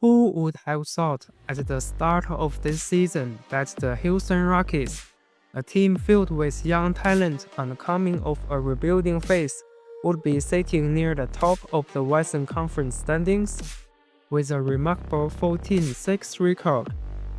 Who would have thought at the start of this season that the Houston Rockets, a team filled with young talent and coming off a rebuilding phase, would be sitting near the top of the Western Conference standings? With a remarkable 14-6 record,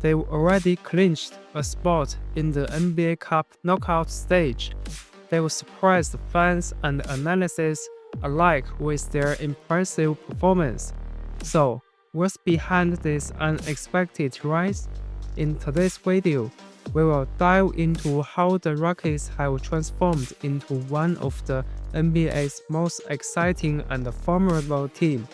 they've already clinched a spot in the NBA Cup knockout stage. They've surprised fans and analysts alike with their impressive performance. So, what's behind this unexpected rise? In today's video, we will dive into how the Rockets have transformed into one of the NBA's most exciting and formidable teams.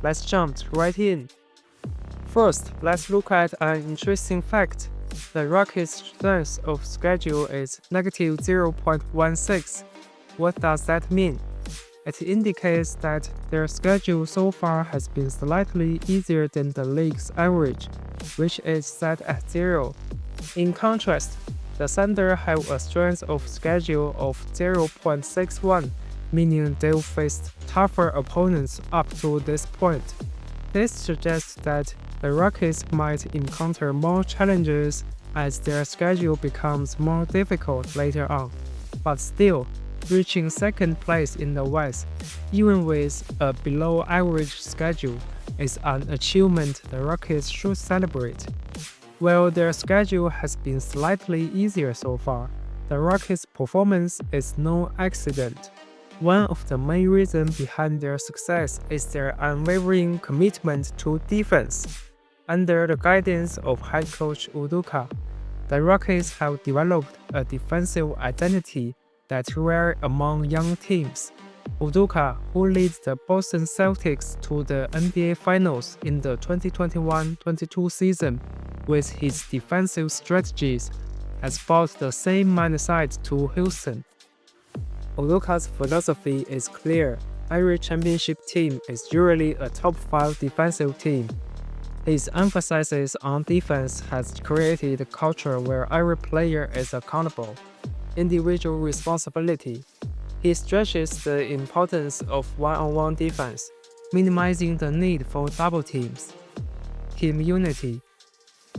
Let's jump right in. First, let's look at an interesting fact. The Rockets' strength of schedule is negative 0.16. What does that mean? It indicates that their schedule so far has been slightly easier than the league's average, which is set at 0. In contrast, the Thunder have a strength of schedule of 0.61, meaning they've faced tougher opponents up to this point. This suggests that the Rockets might encounter more challenges as their schedule becomes more difficult later on. But still, reaching second place in the West, even with a below-average schedule, is an achievement the Rockets should celebrate. While their schedule has been slightly easier so far, the Rockets' performance is no accident. One of the main reasons behind their success is their unwavering commitment to defense. Under the guidance of head coach Udoka, the Rockets have developed a defensive identity that's rare among young teams. Udoka, who leads the Boston Celtics to the NBA Finals in the 2021-22 season with his defensive strategies, has brought the same mindset to Houston. Udoka's philosophy is clear. Every championship team is usually a top 5 defensive team. His emphasis on defense has created a culture where every player is accountable. Individual responsibility. He stresses the importance of one-on-one defense, minimizing the need for double teams. Team unity.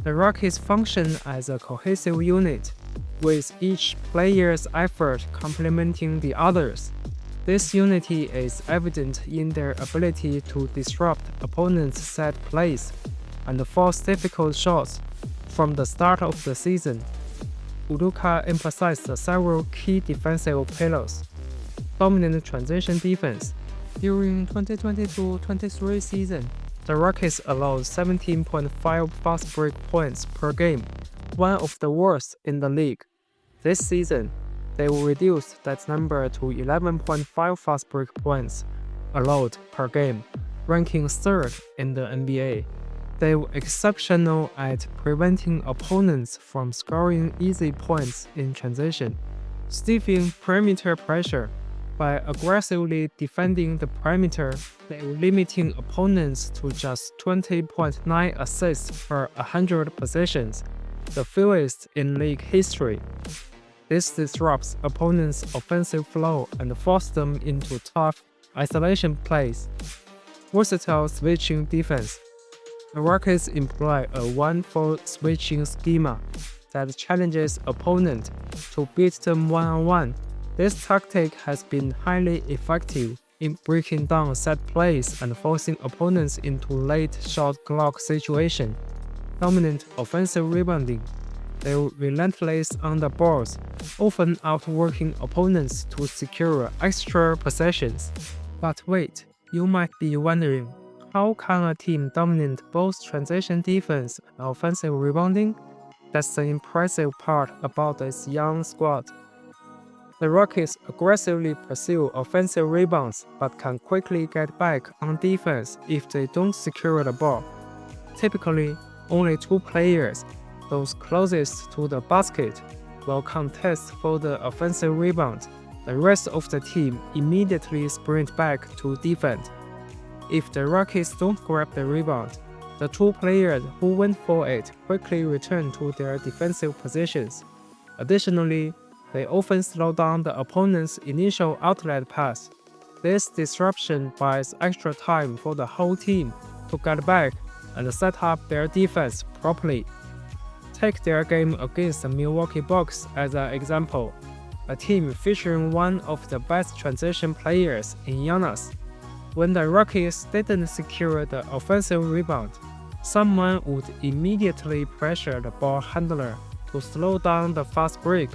The Rockets function as a cohesive unit, with each player's effort complementing the others. This unity is evident in their ability to disrupt opponents' set plays and force difficult shots from the start of the season. Udoka emphasized several key defensive pillars. Dominant transition defense. During 2022-23 season, the Rockets allowed 17.5 fast break points per game, one of the worst in the league. This season, they will reduce that number to 11.5 fast break points allowed per game, ranking third in the NBA. They were exceptional at preventing opponents from scoring easy points in transition, stifling perimeter pressure. By aggressively defending the perimeter, they were limiting opponents to just 20.9 assists per 100 possessions, the fewest in league history. This disrupts opponents' offensive flow and forces them into tough isolation plays. Versatile switching defense. The Rockets employ a 1-4 switching schema that challenges opponents to beat them one-on-one. This tactic has been highly effective in breaking down set plays and forcing opponents into late shot clock situations. Dominant offensive rebounding. They are relentless on the balls, often outworking opponents to secure extra possessions. But wait, you might be wondering, how can a team dominate both transition defense and offensive rebounding? That's the impressive part about this young squad. The Rockets aggressively pursue offensive rebounds but can quickly get back on defense if they don't secure the ball. Typically, only 2 players, those closest to the basket, will contest for the offensive rebound. The rest of the team immediately sprint back to defend. If the Rockets don't grab the rebound, the 2 players who went for it quickly return to their defensive positions. Additionally, they often slow down the opponent's initial outlet pass. This disruption buys extra time for the whole team to get back and set up their defense properly. Take their game against the Milwaukee Bucks as an example, a team featuring one of the best transition players in Giannis. When the Rockets didn't secure the offensive rebound, someone would immediately pressure the ball handler to slow down the fast break.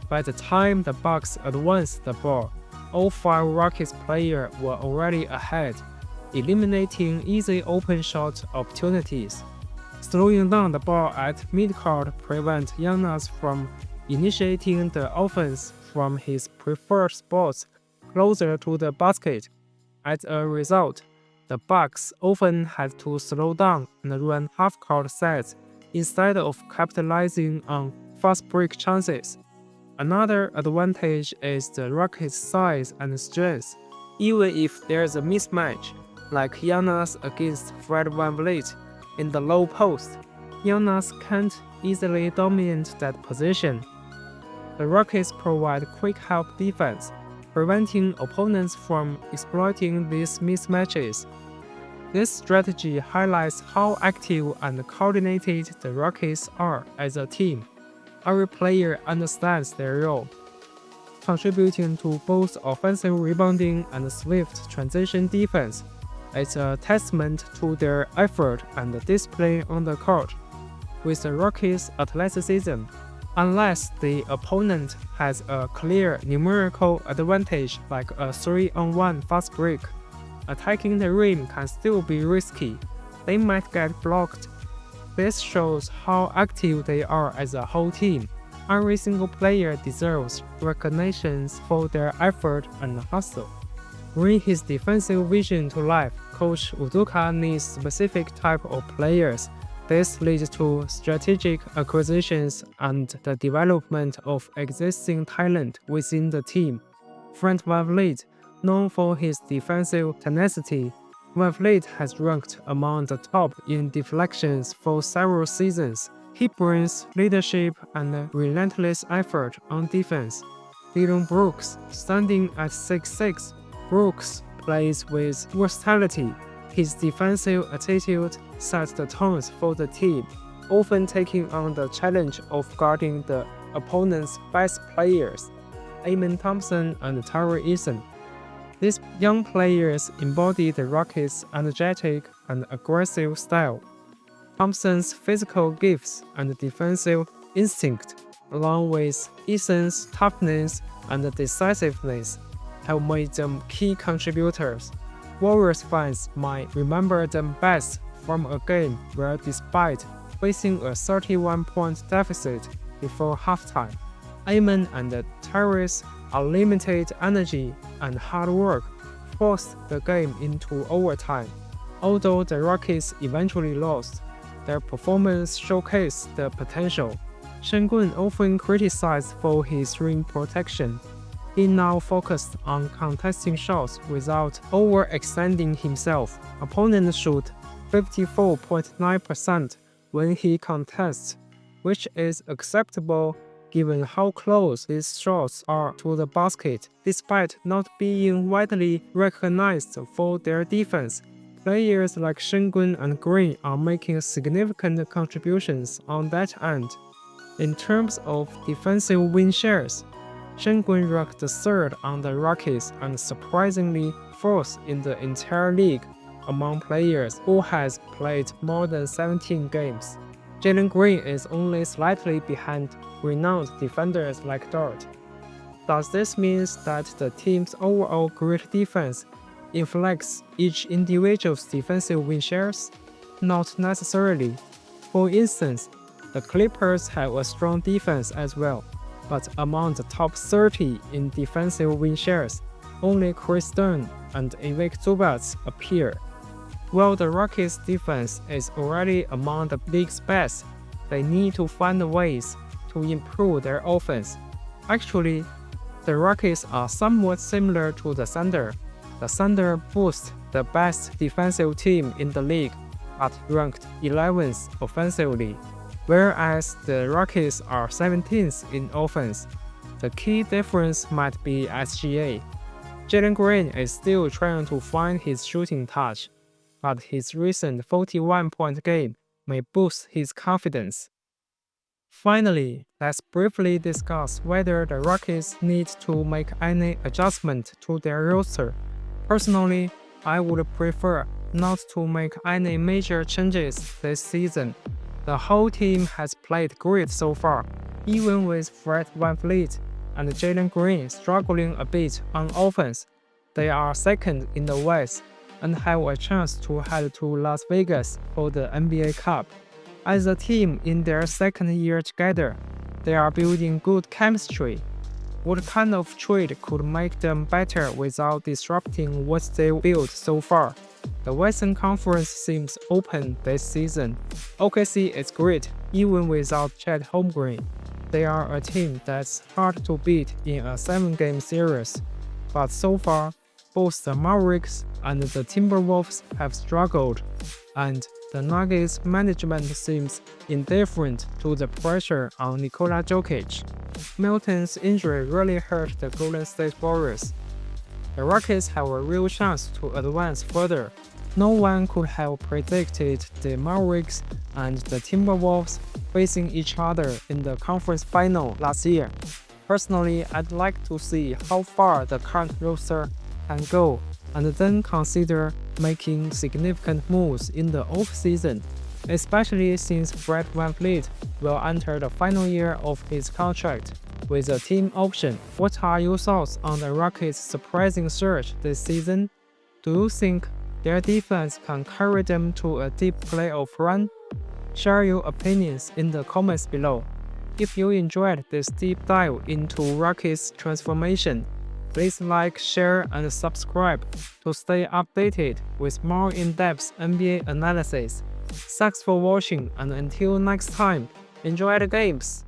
By the time the Bucks advanced the ball, all 5 Rockets players were already ahead, eliminating easy open shot opportunities. Slowing down the ball at midcourt prevents Giannis from initiating the offense from his preferred spots closer to the basket. As a result, the Bucks often had to slow down and run half-court sets instead of capitalizing on fast break chances. Another advantage is the Rockets' size and strength. Even if there's a mismatch, like Giannis against Fred VanVleet in the low post, Giannis can't easily dominate that position. The Rockets provide quick help defense, preventing opponents from exploiting these mismatches. This strategy highlights how active and coordinated the Rockets are as a team. Every player understands their role, contributing to both offensive rebounding and swift transition defense. It's a testament to their effort and discipline on the court. With the Rockets' athleticism, unless the opponent has a clear numerical advantage like a 3-on-1 fast break, attacking the rim can still be risky. They might get blocked. This shows how active they are as a whole team. Every single player deserves recognition for their effort and hustle. Bring his defensive vision to life. Coach Udoka needs specific type of players. This leads to strategic acquisitions and the development of existing talent within the team. Fred VanVleet, known for his defensive tenacity, VanVleet has ranked among the top in deflections for several seasons. He brings leadership and relentless effort on defense. Dillon Brooks, standing at 6'6", Brooks plays with versatility. His defensive attitude sets the tone for the team, often taking on the challenge of guarding the opponent's best players, Amen Thompson and Tari Eason. These young players embody the Rockets' energetic and aggressive style. Thompson's physical gifts and defensive instinct, along with Eason's toughness and decisiveness, have made them key contributors. Warriors fans might remember them best from a game where, despite facing a 31-point deficit before halftime, Amen and Tyrese' unlimited energy and hard work forced the game into overtime. Although the Rockets eventually lost, their performance showcased the potential. Sengun often criticized for his rim protection. He now focused on contesting shots without overextending himself. Opponents shoot 54.9% when he contests, which is acceptable given how close these shots are to the basket. Despite not being widely recognized for their defense, players like Sengun and Green are making significant contributions on that end. In terms of defensive win shares, Sengun ranked third on the Rockets and surprisingly fourth in the entire league among players who has played more than 17 games. Jalen Green is only slightly behind renowned defenders like Dort. Does this mean that the team's overall great defense inflects each individual's defensive win shares? Not necessarily. For instance, the Clippers have a strong defense as well, but among the top 30 in defensive win shares, only Chris Dunn and Ivica Zubac appear. While the Rockets' defense is already among the league's best, they need to find ways to improve their offense. Actually, the Rockets are somewhat similar to the Thunder. The Thunder boast the best defensive team in the league, but ranked 11th offensively, whereas the Rockets are 17th in offense. The key difference might be SGA. Jalen Green is still trying to find his shooting touch. but his recent 41-point game may boost his confidence. Finally, let's briefly discuss whether the Rockets need to make any adjustment to their roster. Personally, I would prefer not to make any major changes this season. The whole team has played great so far, even with Fred VanVleet and Jalen Green struggling a bit on offense. They are second in the West and have a chance to head to Las Vegas for the NBA Cup. As a team in their second year together, they are building good chemistry. What kind of trade could make them better without disrupting what they built so far? The Western Conference seems open this season. OKC is great, even without Chet Holmgren. They are a team that's hard to beat in a 7-game series. But so far, both the Mavericks and the Timberwolves have struggled, and the Nuggets management seems indifferent to the pressure on Nikola Jokic. Milton's injury really hurt the Golden State Warriors. The Rockets have a real chance to advance further. No one could have predicted the Mavericks and the Timberwolves facing each other in the conference final last year. Personally, I'd like to see how far the current roster can go and then consider making significant moves in the off-season, especially since Fred VanVleet will enter the final year of his contract with a team option. What are your thoughts on the Rockets' surprising surge this season? Do you think their defense can carry them to a deep playoff run? Share your opinions in the comments below. If you enjoyed this deep dive into Rockets' transformation, please like, share, and subscribe to stay updated with more in-depth NBA analysis. Thanks for watching, and until next time, enjoy the games!